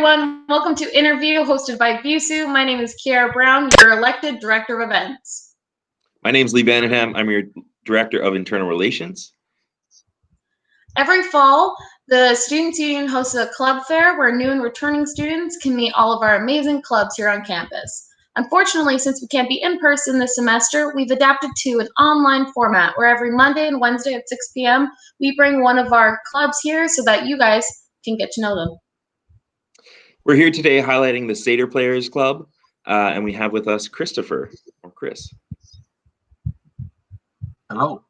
everyone. Welcome to InterVIU, hosted by VIUSU. My name is Kiera Brown, your elected Director of Events. My name is Lee Vandenham. I'm your Director of Internal Relations. Every fall, the Students Union hosts a club fair where new and returning students can meet all of our amazing clubs here on campus. Unfortunately, since we can't be in person this semester, we've adapted to an online format where every Monday and Wednesday at 6 p.m. we bring one of our clubs here so that you guys can get to know them. We're here today highlighting the Satyr Players Club, and we have with us Christopher, or Chris. Hello.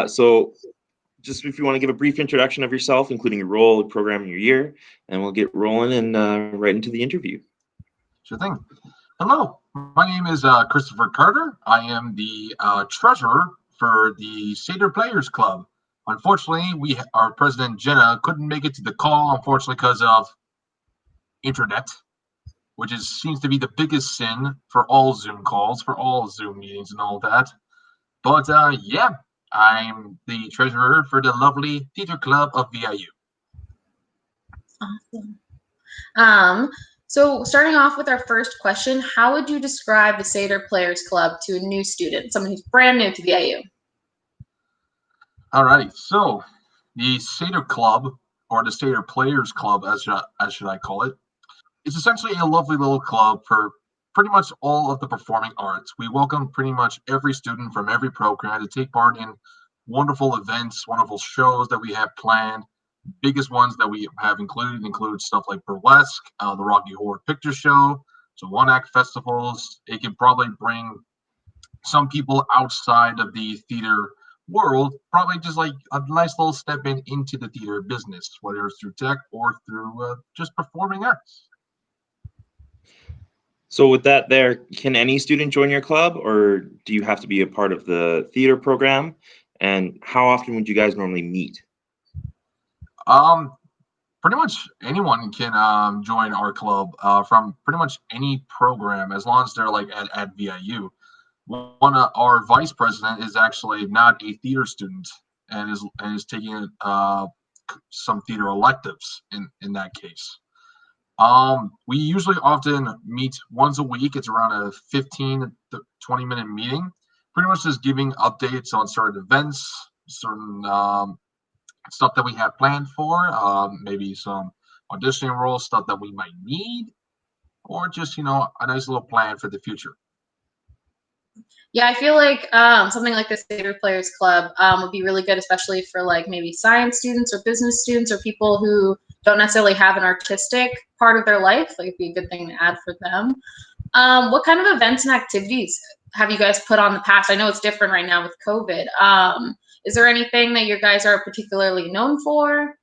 So just if you want to give a brief introduction of yourself, including your role, your program, and your year, and we'll get rolling and right into the interview. Sure thing. Hello. My name is Christopher Carter. I am the treasurer for the Satyr Players Club. Unfortunately, our president, Jenna, couldn't make it to the call, unfortunately, because of internet, which seems to be the biggest sin for all Zoom calls, for all Zoom meetings and all that. But yeah, I'm the treasurer for the lovely theater club of VIU. Awesome. So starting off with our first question, how would you describe the Satyr Players Club to a new student, someone who's brand new to VIU? Alrighty, so the Satyr Club, or the Satyr Players Club, as should I call it, it's essentially a lovely little club for pretty much all of the performing arts. We welcome pretty much every student from every program to take part in wonderful events, wonderful shows that we have planned. Biggest ones that we have include stuff like burlesque, the Rocky Horror Picture Show, some one-act festivals. It can probably bring some people outside of the theater world, probably just like a nice little step into the theater business, whether it's through tech or through just performing arts. So with that there, can any student join your club, or do you have to be a part of the theater program? And how often would you guys normally meet? Pretty much anyone can join our club from pretty much any program, as long as they're like at VIU. One of our vice president is actually not a theater student and is taking some theater electives in that case. We usually often meet once a week. It's around a 15 to 20-minute meeting, pretty much just giving updates on certain events, certain stuff that we have planned for, maybe some auditioning roles, stuff that we might need, or just, a nice little plan for the future. Yeah, I feel like something like the Satyr Players Club would be really good, especially for like maybe science students or business students or people who don't necessarily have an artistic part of their life. Like, it'd be a good thing to add for them. What kind of events and activities have you guys put on the past? I know it's different right now with COVID. Is there anything that you guys are particularly known for?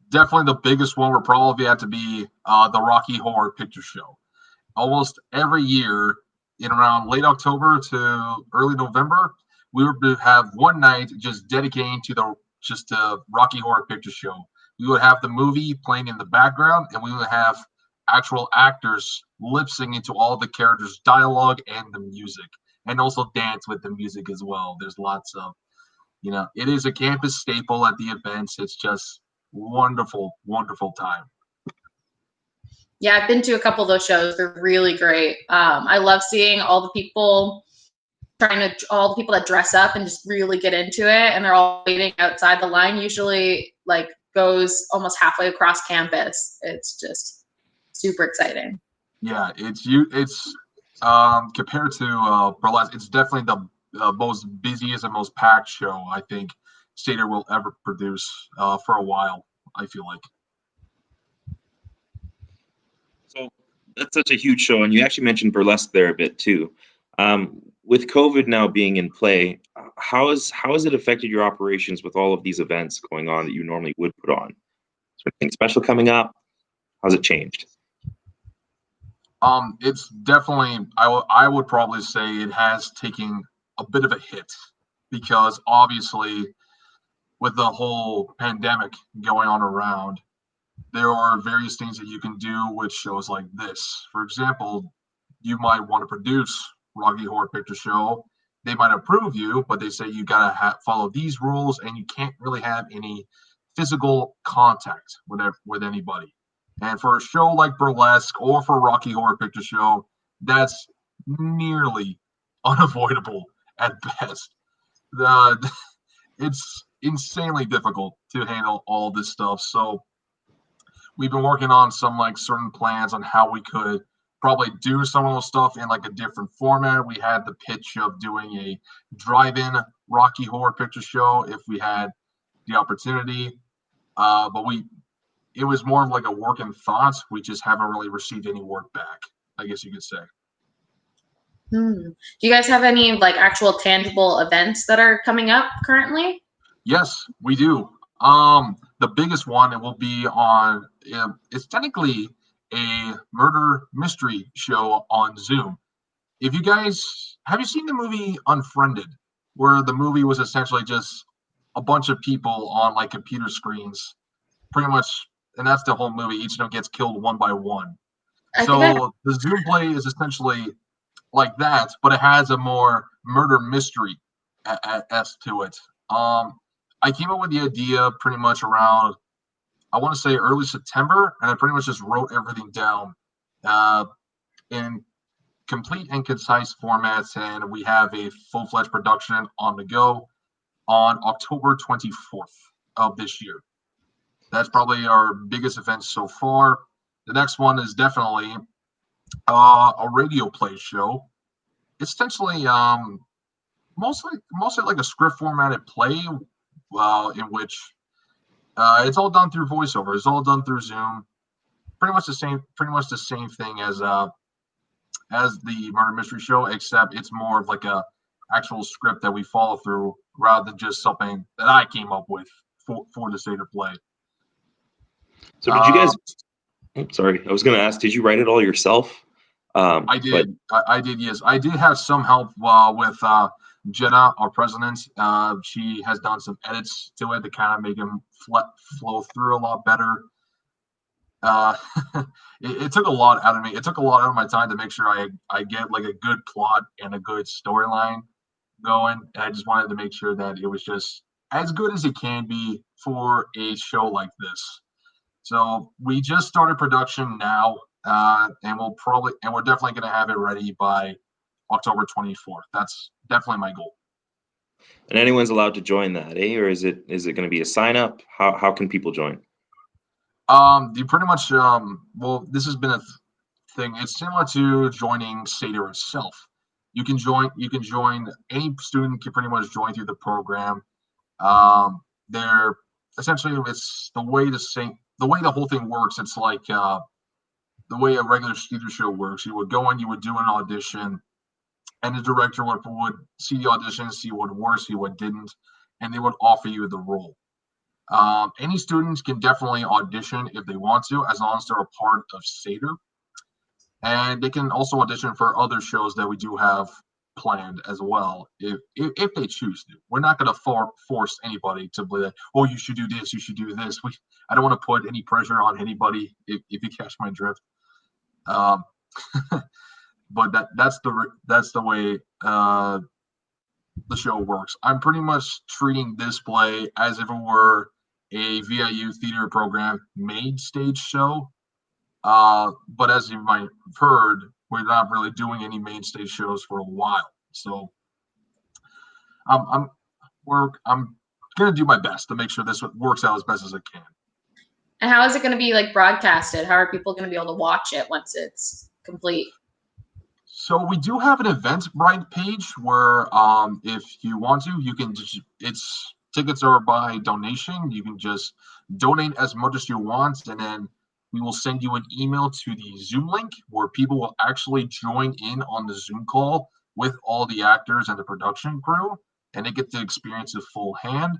Definitely the biggest one would probably have to be the Rocky Horror Picture Show. Almost every year, in around late October to early November, we would have one night just dedicating to the Rocky Horror Picture Show. We would have the movie playing in the background, and we would have actual actors lip syncing to all the characters' dialogue and the music, and also dance with the music as well. There's lots of, it is a campus staple at the events. It's just wonderful, wonderful time. Yeah, I've been to a couple of those shows. They're really great. I love seeing all the people all the people that dress up and just really get into it, and they're all waiting outside the line. Usually, like, goes almost halfway across campus. It's just super exciting. Yeah, it's compared to burlesque, it's definitely the most busiest and most packed show I think Satyr will ever produce for a while, I feel like. So that's such a huge show, and you actually mentioned burlesque there a bit too. With COVID now being in play, how has it affected your operations with all of these events going on that you normally would put on? Is there anything special coming up? How's it changed? It's definitely, I would probably say it has taken a bit of a hit, because obviously with the whole pandemic going on around, there are various things that you can do with shows like this. For example, you might want to produce Rocky Horror Picture Show. They might approve you, but they say you gotta follow these rules, and you can't really have any physical contact with anybody. And for a show like Burlesque or for Rocky Horror Picture Show, that's nearly unavoidable at best. The it's insanely difficult to handle all this stuff. So we've been working on some like certain plans on how we could probably do some of those stuff in like a different format. We had the pitch of doing a drive-in Rocky Horror Picture Show if we had the opportunity. But it was more of like a work in thoughts. We just haven't really received any work back, I guess you could say. Do you guys have any like actual tangible events that are coming up currently? Yes, we do. The biggest one it will be on. It's technically a murder mystery show on Zoom. If you guys have you seen the movie Unfriended, where the movie was essentially just a bunch of people on like computer screens, pretty much, and that's the whole movie. Each of them gets killed one by one. I think I So the Zoom play is essentially like that, but it has a more murder mystery as to it. I came up with the idea pretty much around, I want to say early September, and I pretty much just wrote everything down in complete and concise formats, and we have a full-fledged production on the go on October 24th of this year. That's probably our biggest event so far. The next one is definitely a radio play show. It's essentially mostly like a script formatted play, in which it's all done through voiceover. It's all done through Zoom. Pretty much the same thing as the murder mystery show, except it's more of like a actual script that we follow through rather than just something that I came up with for the Satyr play. So did you guys? Sorry, I was going to ask. Did you write it all yourself? I did. I did. Yes, I did have some help with Jenna, our president. She has done some edits to it to kind of make them flow through a lot better. It took a lot out of me. It took a lot out of my time to make sure I get like a good plot and a good storyline going. And I just wanted to make sure that it was just as good as it can be for a show like this. So we just started production now, and we're definitely going to have it ready by October 24th. That's definitely my goal. And anyone's allowed to join that, eh? Or is it going to be a sign up? How can people join? You pretty much well, this has been a thing. It's similar to joining Satyr itself. You can join. Any student can pretty much join through the program. They're essentially it's the way the whole thing works. It's like the way a regular theater show works. You would go in, you would do an audition, and the director would see the audition, see what worked, see what didn't, and they would offer you the role. Any students can definitely audition if they want to, as long as they're a part of Satyr. And they can also audition for other shows that we do have planned as well, if they choose to. We're not going to force anybody to be like, oh, you should do this, you should do this. I don't want to put any pressure on anybody, if you catch my drift. But that's the way the show works. I'm pretty much treating this play as if it were a VIU theater program main stage show. But as you might have heard, we're not really doing any main stage shows for a while. So I'm gonna do my best to make sure this works out as best as it can. And how is it going to be like broadcasted? How are people going to be able to watch it once it's complete? So we do have an Eventbrite page where if you want to, you can it's tickets are by donation. You can just donate as much as you want, and then we will send you an email to the Zoom link where people will actually join in on the Zoom call with all the actors and the production crew, and they get to experience it full hand.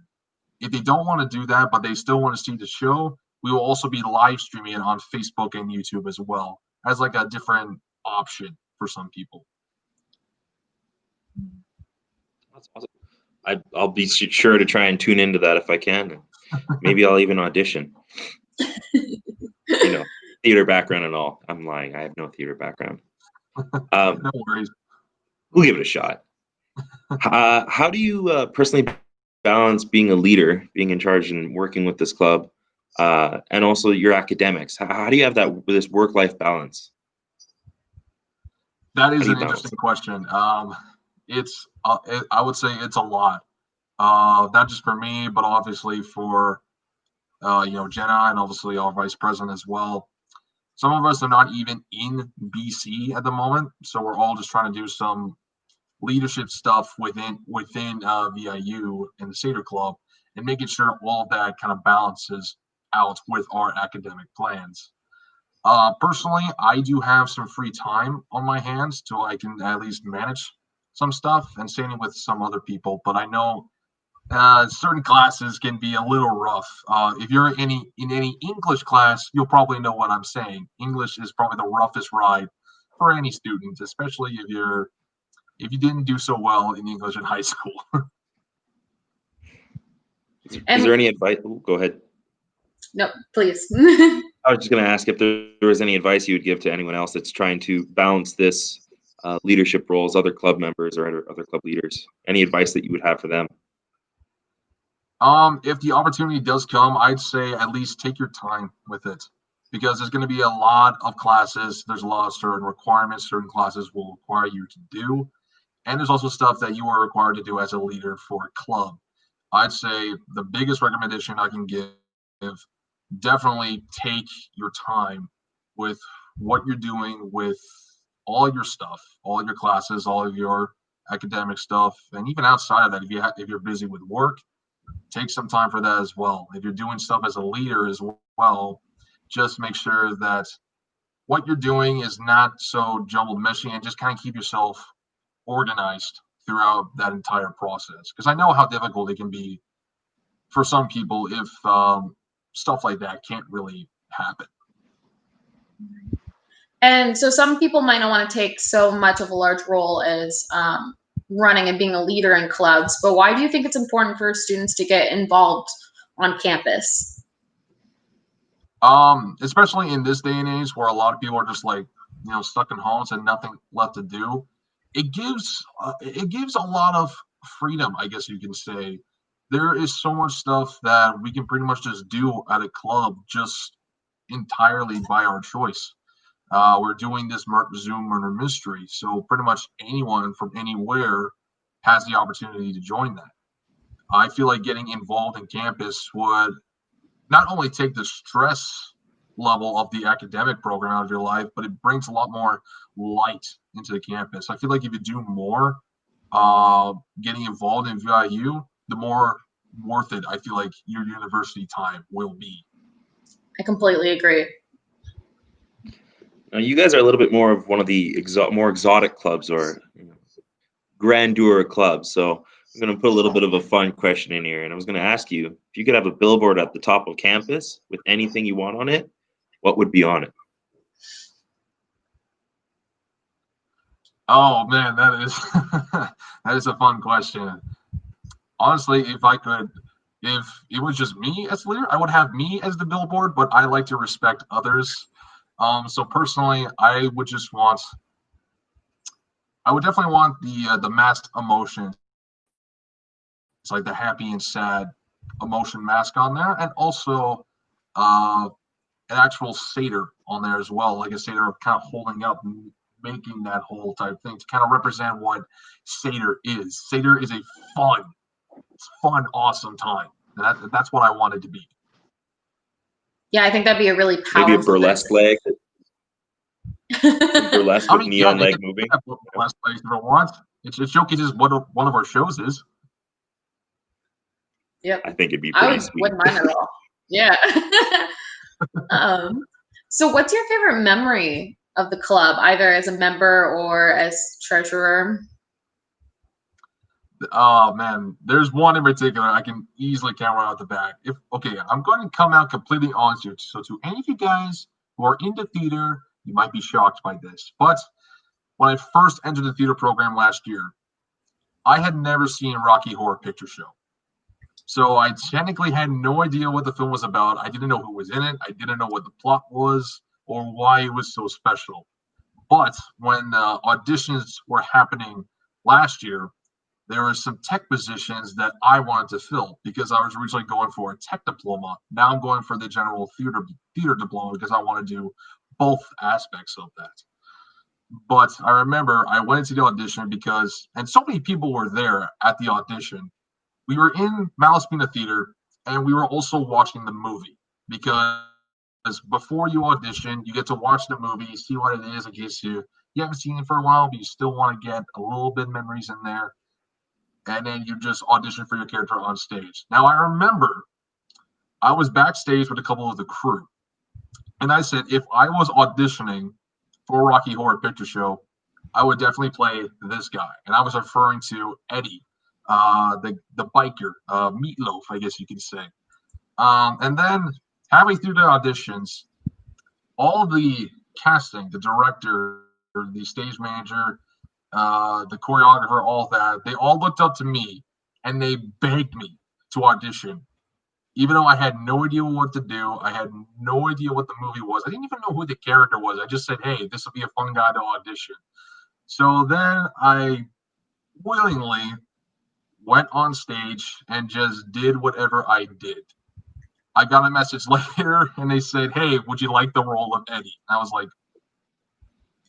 If they don't want to do that, but they still want to see the show, we will also be live streaming it on Facebook and YouTube as well, as like a different option for some people. That's awesome. I'll be sure to try and tune into that if I can. Maybe I'll even audition. Theater background and all. I'm lying. I have no theater background. No worries. We'll give it a shot. How do you personally balance being a leader, being in charge and working with this club, and also your academics? How do you have this work-life balance? That is an interesting question. I would say it's a lot. Not just for me, but obviously for Jenna and obviously our vice president as well. Some of us are not even in BC at the moment, so we're all just trying to do some leadership stuff within VIU and the Satyr Club, and making sure all of that kind of balances out with our academic plans. Personally, I do have some free time on my hands, so I can at least manage some stuff and same with some other people. But I know certain classes can be a little rough. If you're in any English class, you'll probably know what I'm saying. English is probably the roughest ride for any student, especially if you didn't do so well in English in high school. Is there any advice? Ooh, go ahead. No, please. I was just going to ask if there was any advice you would give to anyone else that's trying to balance this leadership roles, other club members or other club leaders. Any advice that you would have for them? If the opportunity does come, I'd say at least take your time with it, because there's going to be a lot of classes. There's a lot of certain requirements certain classes will require you to do. And there's also stuff that you are required to do as a leader for a club. I'd say the biggest recommendation I can give, definitely take your time with what you're doing with all your stuff, all your classes, all of your academic stuff, and even outside of that, if you're busy with work, take some time for that as well. If you're doing stuff as a leader as well, just make sure that what you're doing is not so jumbled messy, and just kind of keep yourself organized throughout that entire process. Because I know how difficult it can be for some people if stuff like that can't really happen. And so some people might not want to take so much of a large role as running and being a leader in clubs, but why do you think it's important for students to get involved on campus? Especially in this day and age where a lot of people are just like, stuck in homes and nothing left to do. It gives a lot of freedom, I guess you can say. There is so much stuff that we can pretty much just do at a club just entirely by our choice. We're doing this Zoom murder mystery, so pretty much anyone from anywhere has the opportunity to join that. I feel like getting involved in campus would not only take the stress level of the academic program out of your life, but it brings a lot more light into the campus. I feel like if you do more getting involved in VIU, the more worth it I feel like your university time will be. I completely agree. Now, you guys are a little bit more of one of the more exotic clubs or grandeur clubs. So I'm going to put a little bit of a fun question in here. And I was going to ask you, if you could have a billboard at the top of campus with anything you want on it, what would be on it? Oh, man, that is that is a fun question. Honestly, if it was just me as leader, I would have me as the billboard, but I like to respect others. So personally, I would definitely want the masked emotion. It's like the happy and sad emotion mask on there, and also an actual satyr on there as well, like a satyr kind of holding up and making that whole type thing to kind of represent what satyr is. Satyr is a fun, awesome time. That's what I want it to be. Yeah, I think that'd be a really powerful. Maybe a burlesque leg. Burlesque with neon leg moving. Burlesque legs if it wants. It showcases what one of our shows is. Yep. I think it'd be pretty sweet. Wouldn't mind at all. Yeah. So what's your favorite memory of the club, either as a member or as treasurer? Oh man, there's one in particular I can easily count right out the back. I'm going to come out completely honest here. So to any of you guys who are into theater, you might be shocked by this, but when I first entered the theater program last year, I had never seen Rocky Horror Picture Show. So I technically had no idea what the film was about. I didn't know who was in it. I didn't know what the plot was or why it was so special. But when auditions were happening last year, there were some tech positions that I wanted to fill because I was originally going for a tech diploma. Now I'm going for the general theater diploma because I want to do both aspects of that. But I remember I went into the audition because, and so many people were there at the audition. We were in Malaspina Theatre, and we were also watching the movie because before you audition, you get to watch the movie, see what it is in case you haven't seen it for a while, but you still want to get a little bit of memories in there. And then you just audition for your character on stage. Now, I remember I was backstage with a couple of the crew, and I said if I was auditioning for a Rocky Horror Picture Show, I would definitely play this guy. And I was referring to Eddie, the biker, Meatloaf, I guess you could say. And then halfway through the auditions, all the casting, the director, the stage manager, the choreographer, all that, they all looked up to me and they begged me to audition. Even though I had no idea what to do, I had no idea what the movie was. I didn't even know who the character was. I just said, hey, this will be a fun guy to audition. So then I willingly went on stage and just did whatever I did. I got a message later and they said, hey, would you like the role of Eddie? And I was like,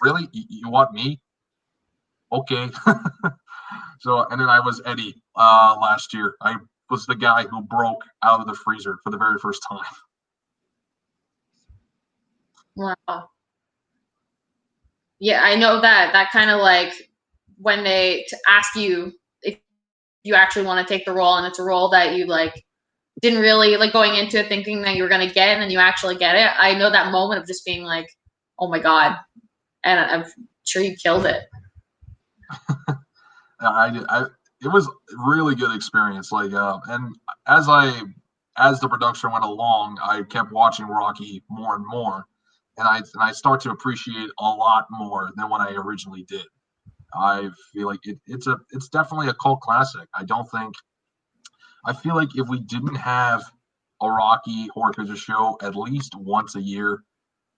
really? You want me? Okay. So, and then I was Eddie last year. I was the guy who broke out of the freezer for the very first time. Wow. Yeah, I know that kind of like when they ask you if you actually want to take the role and it's a role that you like didn't really like going into it thinking that you were going to get and then you actually get it. I know that moment of just being like, oh my God. And I'm sure you killed it. It was a really good experience. Like, and as the production went along, I kept watching Rocky more and more, and I start to appreciate a lot more than what I originally did. I feel like it's definitely a cult classic. I feel like if we didn't have a Rocky Horror Picture Show at least once a year,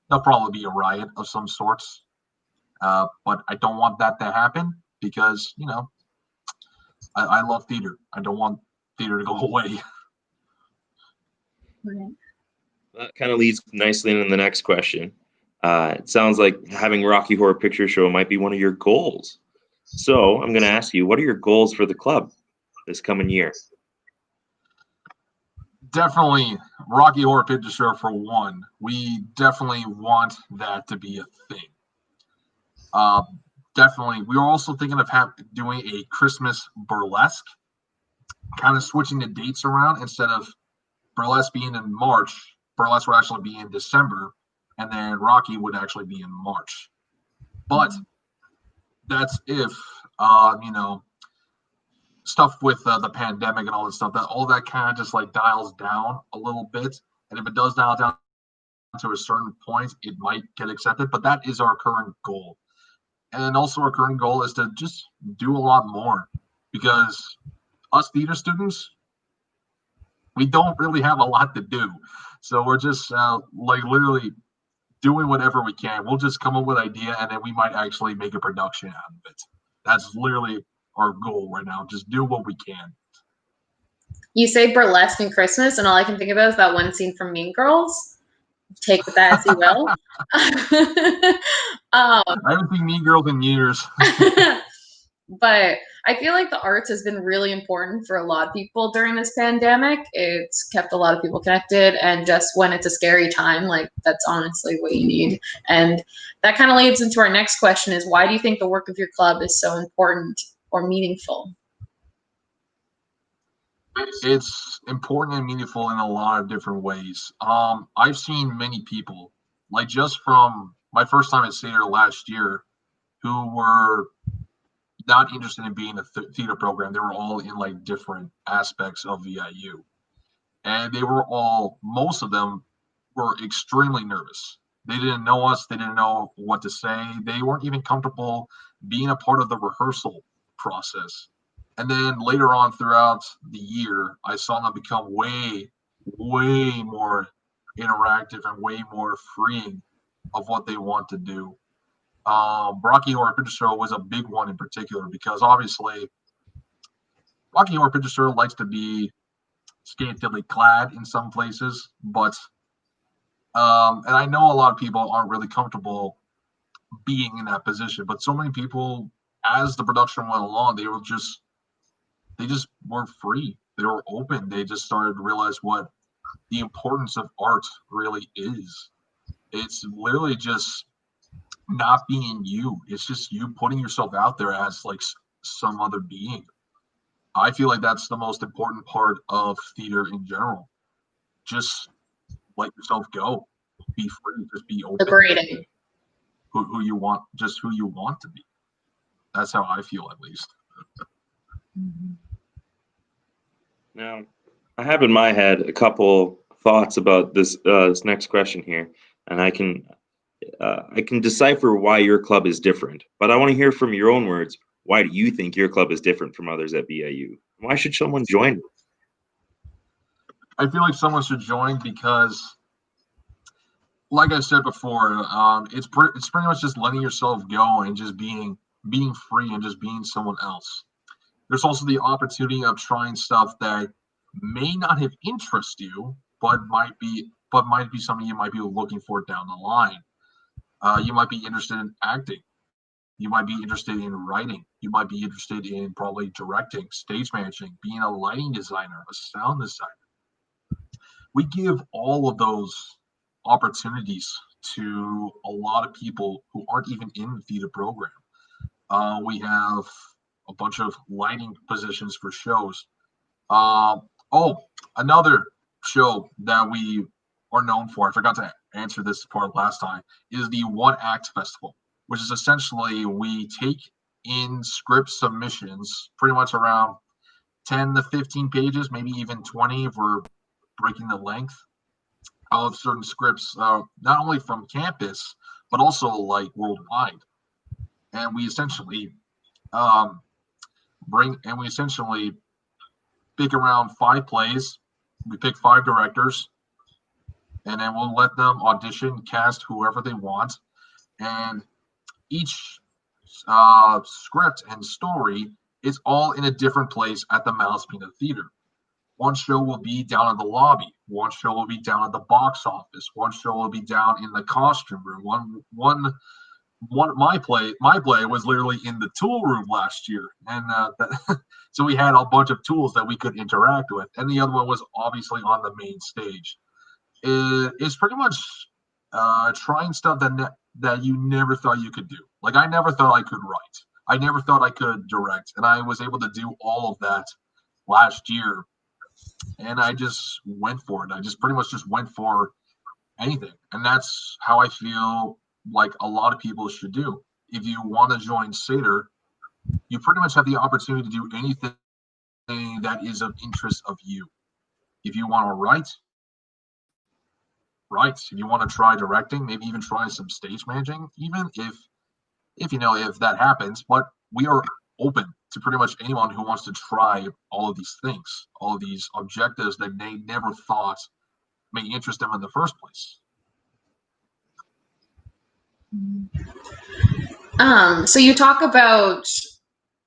there'll probably be a riot of some sorts. But I don't want that to happen because, I love theater. I don't want theater to go away. Right. That kind of leads nicely into the next question. It sounds like having Rocky Horror Picture Show might be one of your goals. So I'm going to ask you, what are your goals for the club this coming year? Definitely Rocky Horror Picture Show for one. We definitely want that to be a thing. Definitely. We are also thinking of doing a Christmas burlesque, kind of switching the dates around. Instead of burlesque being in March, burlesque would actually be in December, and then Rocky would actually be in March. But that's if, stuff with the pandemic and all this stuff, that all that kind of just like dials down a little bit. And if it does dial down to a certain point, it might get accepted. But that is our current goal. And also our current goal is to just do a lot more, because us theater students, we don't really have a lot to do. So we're just like literally doing whatever we can. We'll just come up with an idea and then we might actually make a production out of it. That's literally our goal right now. Just do what we can. You say burlesque and Christmas, and all I can think about is that one scene from Mean Girls. Take that as you will. I haven't seen Mean Girls in years. But I feel like the arts has been really important for a lot of people during this pandemic. It's kept a lot of people connected, and just when it's a scary time, like that's honestly what you need. And that kind of leads into our next question: is why do you think the work of your club is so important or meaningful? It's important and meaningful in a lot of different ways. I've seen many people, like just from my first time at Satyr last year, who were not interested in being in a theater program. They were all in like different aspects of VIU, and they were all, most of them were extremely nervous. They didn't know us. They didn't know what to say. They weren't even comfortable being a part of the rehearsal process. And then later on throughout the year, I saw them become way, way more interactive and way more freeing of what they want to do. Rocky Horror Picture Show was a big one in particular because obviously Rocky Horror Picture Show likes to be scantily clad in some places, but and I know a lot of people aren't really comfortable being in that position, but so many people, as the production went along, they just were free. They were open. They just started to realize what the importance of art really is. It's literally just not being you. It's just you putting yourself out there as like some other being. I feel like that's the most important part of theater in general. Just let yourself go. Be free. Just be open. Liberating. Who you want, just who you want to be. That's how I feel, at least. Now, I have in my head a couple thoughts about this next question here, and I can decipher why your club is different. But I want to hear from your own words. Why do you think your club is different from others at VIU? Why should someone join? I feel like someone should join because, like I said before, it's pretty much just letting yourself go and just being free and just being someone else. There's also the opportunity of trying stuff that may not have interest you, but might be something you might be looking for down the line. You might be interested in acting. You might be interested in writing. You might be interested in probably directing, stage managing, being a lighting designer, a sound designer. We give all of those opportunities to a lot of people who aren't even in the theater program. We have a bunch of lighting positions for shows. Another show that we are known for, I forgot to answer this part last time, is the One Act Festival, which is essentially we take in script submissions, pretty much around 10 to 15 pages, maybe even 20 if we're breaking the length of certain scripts, not only from campus, but also like worldwide. And we essentially pick around 5 plays. We pick 5 directors, and then we'll let them audition, cast whoever they want. And each script and story is all in a different place at the Malaspina Theatre. One show will be down in the lobby. One show will be down at the box office. One show will be down in the costume room. My play was literally in the tool room last year, and so we had a bunch of tools that we could interact with. And the other one was obviously on the main stage. It's pretty much trying stuff that you never thought you could do. Like I never thought I could write. I never thought I could direct, and I was able to do all of that last year. And I just went for it. I just pretty much just went for anything, and that's how I feel like a lot of people should do. If you want to join Satyr, you pretty much have the opportunity to do anything that is of interest of you. If you want to write. If you want to try directing, maybe even try some stage managing, even if that happens. But we are open to pretty much anyone who wants to try all of these things, all of these objectives that they never thought may interest them in the first place. So you talk about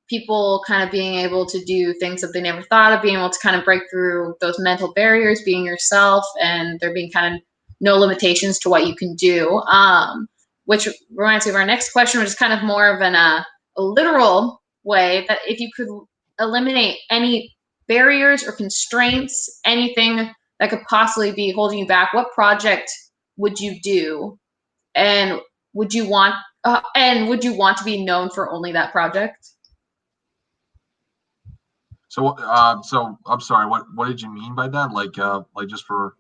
people kind of being able to do things that they never thought of, being able to kind of break through those mental barriers, being yourself, and there being kind of no limitations to what you can do. Which reminds me of our next question, which is kind of more of a literal way, that if you could eliminate any barriers or constraints, anything that could possibly be holding you back, what project would you do? And would you want to be known for only that project? So I'm sorry. What did you mean by that? Like just for.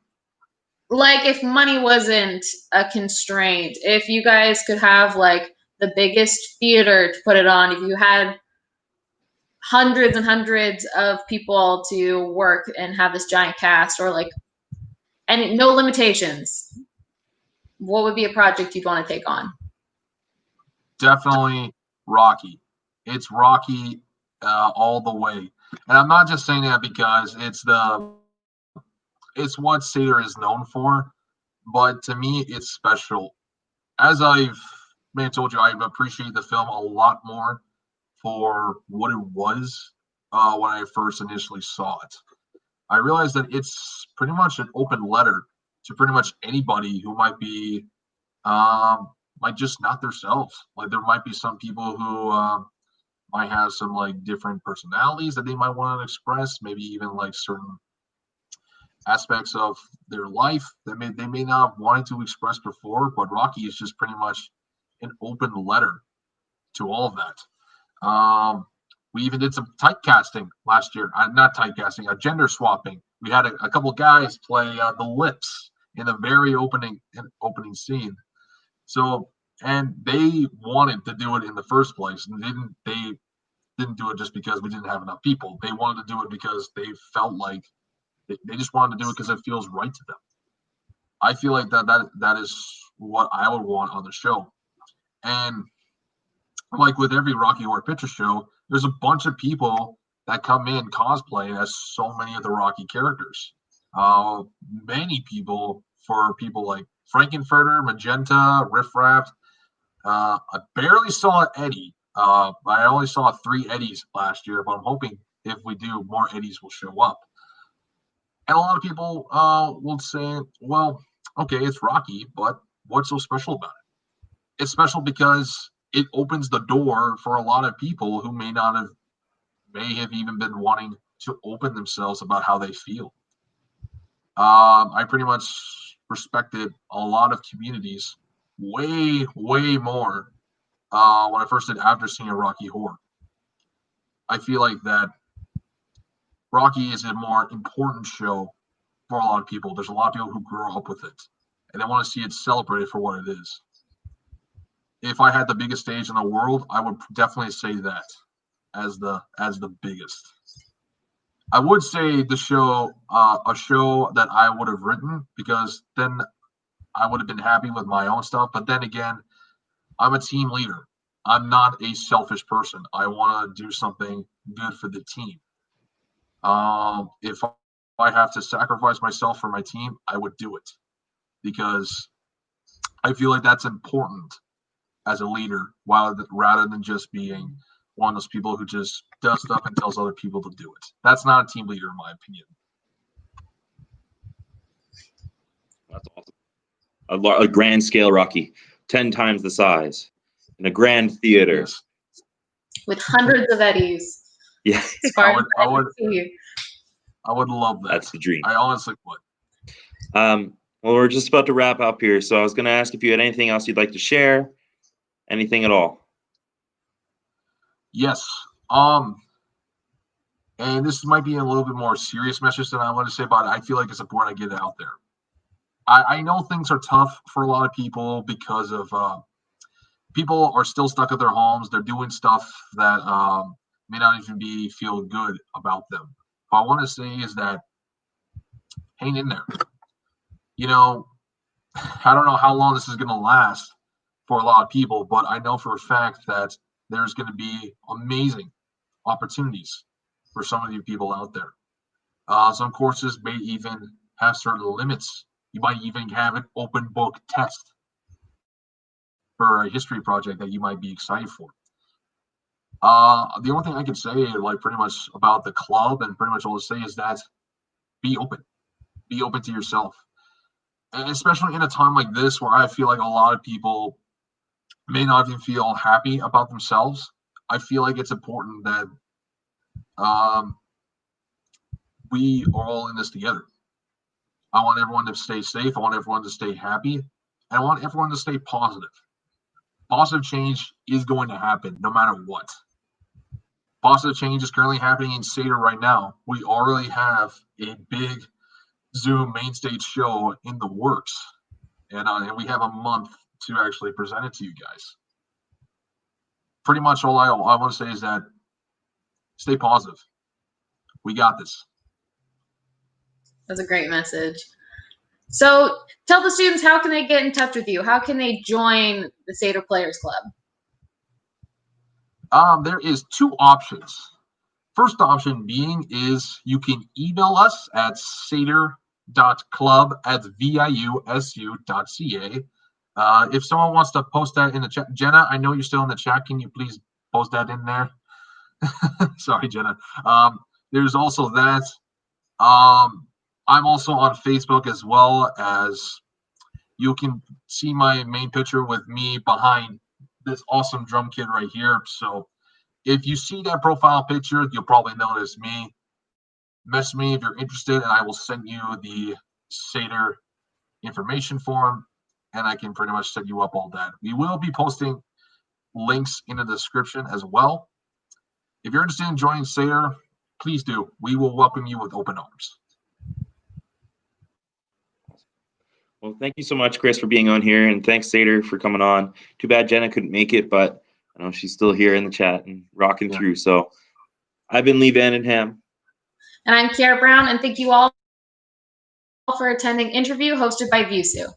Like if money wasn't a constraint, if you guys could have like the biggest theater to put it on, if you had hundreds and hundreds of people to work and have this giant cast, or like, and no limitations, what would be a project you'd want to take on? Definitely Rocky. It's Rocky all the way. And I'm not just saying that because it's what Satyr is known for, but to me it's special. As I've told you, I've appreciated the film a lot more for what it was when I first initially saw it. I realized that it's pretty much an open letter to pretty much anybody who might be like just not themselves. Like there might be some people who might have some like different personalities that they might want to express, maybe even like certain aspects of their life that they may not have wanted to express before, but Rocky is just pretty much an open letter to all of that. We even did some typecasting last year. Not typecasting, gender swapping. We had a couple guys play the lips in the very opening scene. So, and they wanted to do it in the first place, and they didn't do it just because we didn't have enough people. They wanted to do it because they felt like they just wanted to do it because it feels right to them. I feel like that is what I would want on the show. And like with every Rocky Horror Picture Show, there's a bunch of people that come in cosplay as so many of the Rocky characters. Many people, for people like Frankenfurter, Magenta, Riff Raft. I barely saw Eddie. I only saw 3 Eddies last year, but I'm hoping if we do, more Eddies will show up. And a lot of people will say, well, okay, it's Rocky, but what's so special about it? It's special because it opens the door for a lot of people who may have even been wanting to open themselves about how they feel. I pretty much respected a lot of communities way, way more when I first did After Seeing a Rocky Horror. I feel like that Rocky is a more important show for a lot of people. There's a lot of people who grew up with it, and they want to see it celebrated for what it is. If I had the biggest stage in the world, I would definitely say that as the biggest. I would say the show, a show that I would have written, because then I would have been happy with my own stuff. But then again, I'm a team leader. I'm not a selfish person. I want to do something good for the team. If I have to sacrifice myself for my team, I would do it, because I feel like that's important as a leader, rather than just being one of those people who just does stuff and tells other people to do it. That's not a team leader, in my opinion. That's awesome. A grand scale Rocky, 10 times the size, in a grand theater. Yes. With hundreds of Eddies. Yeah. As far as I would love that. That's the dream. I honestly would. Well, we're just about to wrap up here, so I was going to ask if you had anything else you'd like to share, anything at all. Yes. And this might be a little bit more serious message than I want to say, but I feel like it's important I get it out there. I know things are tough for a lot of people because of people are still stuck at their homes. They're doing stuff that may not even feel good about them. What I want to say is that hang in there. You know, I don't know how long this is going to last for a lot of people, but I know for a fact that there's going to be amazing opportunities for some of you people out there. Some courses may even have certain limits. You might even have an open book test for a history project that you might be excited for. The only thing I can say, like pretty much about the club and pretty much all to say, is that be open. Be open to yourself. And especially in a time like this where I feel like a lot of people may not even feel happy about themselves, I feel like it's important that we are all in this together. I want everyone to stay safe. I want everyone to stay happy. And I want everyone to stay positive. Positive change is going to happen no matter what. Positive change is currently happening in Satyr right now. We already have a big Zoom main stage show in the works. And we have a month to actually present it to you guys. Pretty much all I want to say is that stay positive. We got this. That's a great message. So tell the students, how can they get in touch with you? How can they join the Satyr Players Club? There is 2 options. First option being is you can email us at satyr.club@viusu.ca. If someone wants to post that in the chat, Jenna, I know you're still in the chat. Can you please post that in there? Sorry, Jenna. There's also that. I'm also on Facebook, as well as you can see my main picture with me behind this awesome drum kit right here. So if you see that profile picture, you'll probably notice me. Message me if you're interested, and I will send you the Satyr information form, and I can pretty much set you up all that. We will be posting links in the description as well. If you're interested in joining Satyr, please do. We will welcome you with open arms. Well, thank you so much, Chris, for being on here, and thanks, Satyr, for coming on. Too bad Jenna couldn't make it, but I know she's still here in the chat and rocking through. So I've been Lee Vandenham. And I'm Kiera Brown, and thank you all for attending InterVIU hosted by VIUSU.